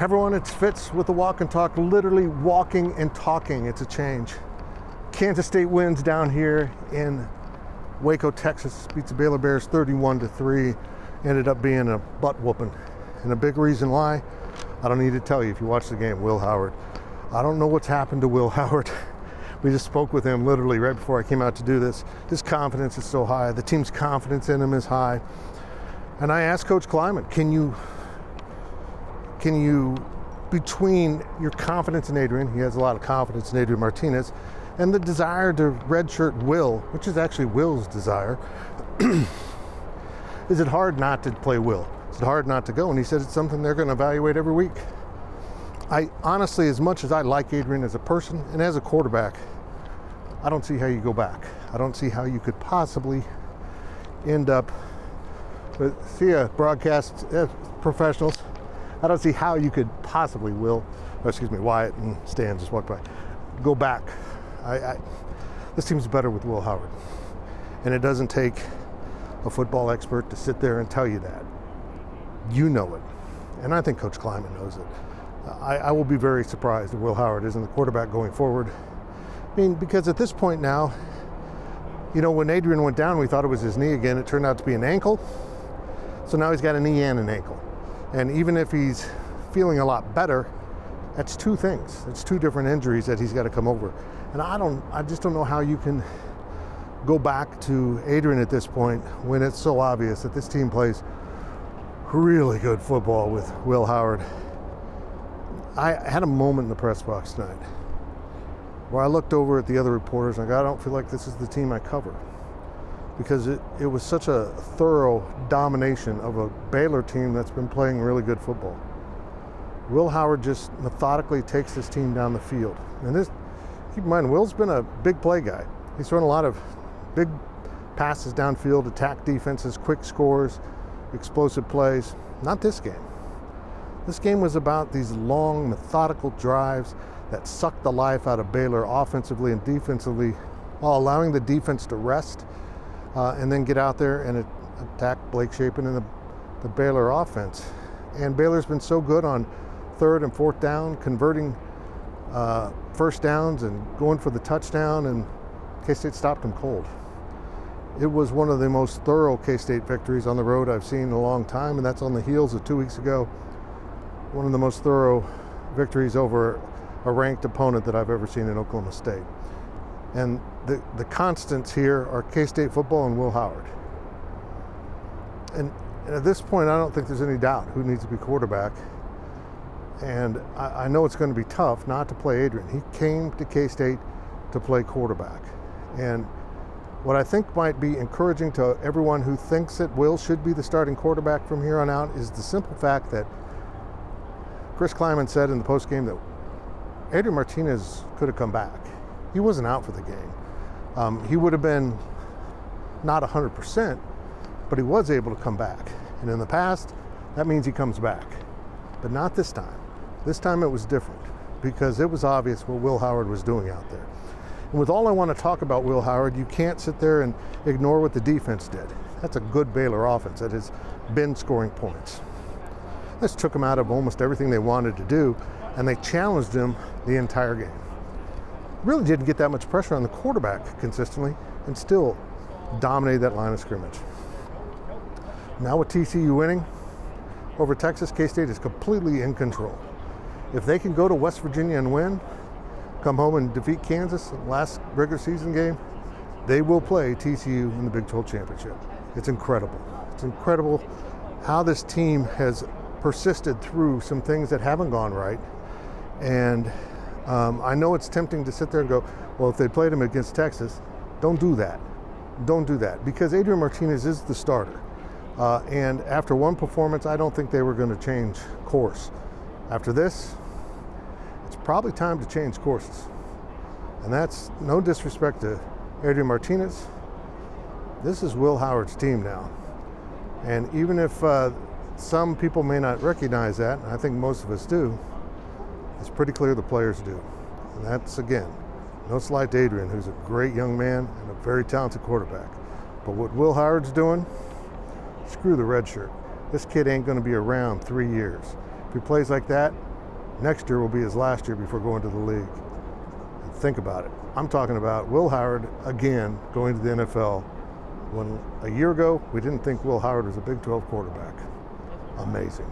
Hey everyone, it's Fitz with the Walk and Talk, literally walking and talking. It's a change. Kansas State wins down here in Waco, Texas, beats the Baylor Bears 31-3. Ended up being a butt whooping. And a big reason why, I don't need to tell you if you watch the game, Will Howard. I don't know what's happened to Will Howard. We just spoke with him literally right before I came out to do this. His confidence is so high. The team's confidence in him is high. And I asked Coach Kleiman, can you, between your confidence in Adrian, he has a lot of confidence in Adrian Martinez, and the desire to redshirt Will, which is actually Will's desire, is it hard not to play Will? Is it hard not to go? And he said it's something they're going to evaluate every week. I honestly, as much as I like Adrian as a person and as a quarterback, I don't see how you go back. I don't see how you could possibly end up with, broadcast professionals. I don't see how you could possibly, Wyatt and Stan just walked by, go back. This team's better with Will Howard. And it doesn't take a football expert to sit there and tell you that. You know it. And I think Coach Kleiman knows it. I will be very surprised if Will Howard isn't the quarterback going forward. I mean, because at this point now, you know, when Adrian went down, we thought it was his knee again. It turned out to be an ankle. So now he's got a knee and an ankle. And even if he's feeling a lot better, that's two things. It's two different injuries that he's got to come over. And I just don't know how you can go back to Adrian at this point when it's so obvious that this team plays really good football with Will Howard. I had a moment in the press box tonight where I looked over at the other reporters and I don't feel like this is the team I cover, because it was such a thorough domination of a Baylor team that's been playing really good football. Will Howard just methodically takes this team down the field. And this, keep in mind, Will's been a big play guy. He's thrown a lot of big passes downfield, attack defenses, quick scores, explosive plays. Not this game. This game was about these long, methodical drives that sucked the life out of Baylor offensively and defensively, while allowing the defense to rest and then get out there and attack Blake Shapen and the Baylor offense. And Baylor's been so good on third and fourth down, converting first downs and going for the touchdown, and K-State stopped them cold. It was one of the most thorough K-State victories on the road I've seen in a long time, and that's on the heels of 2 weeks ago. One of the most thorough victories over a ranked opponent that I've ever seen in Oklahoma State. And the constants here are K-State football and Will Howard. And at this point, I don't think there's any doubt who needs to be quarterback. And I know it's going to be tough not to play Adrian. He came to K-State to play quarterback. And what I think might be encouraging to everyone who thinks that Will should be the starting quarterback from here on out is the simple fact that Chris Kleiman said in the postgame that Adrian Martinez could have come back. He wasn't out for the game. He would have been not 100%, but he was able to come back. And in the past, that means he comes back. But not this time. This time it was different because it was obvious what Will Howard was doing out there. And with all I want to talk about Will Howard, you can't sit there and ignore what the defense did. That's a good Baylor offense that has been scoring points. This took them out of almost everything they wanted to do, and they challenged him the entire game. Really didn't get that much pressure on the quarterback consistently, and still dominated that line of scrimmage. Now with TCU winning over Texas, K-State is completely in control. If they can go to West Virginia and win, come home and defeat Kansas in the last regular season game, they will play TCU in the Big 12 Championship. It's incredible. It's incredible how this team has persisted through some things that haven't gone right. And I know it's tempting to sit there and go, well, if they played him against Texas, don't do that. Don't do that, because Adrian Martinez is the starter. And after one performance, I don't think they were going to change course. After this, it's probably time to change courses. And that's no disrespect to Adrian Martinez. This is Will Howard's team now. And even if some people may not recognize that, and I think most of us do, it's pretty clear the players do. And that's, again, no slight to Adrian, who's a great young man and a very talented quarterback. But what Will Howard's doing, screw the red shirt. This kid ain't going to be around 3 years. If he plays like that, Next year will be his last year before going to the league. And think about it. I'm talking about Will Howard again going to the NFL, when a year ago we didn't think Will Howard was a Big 12 quarterback. Amazing.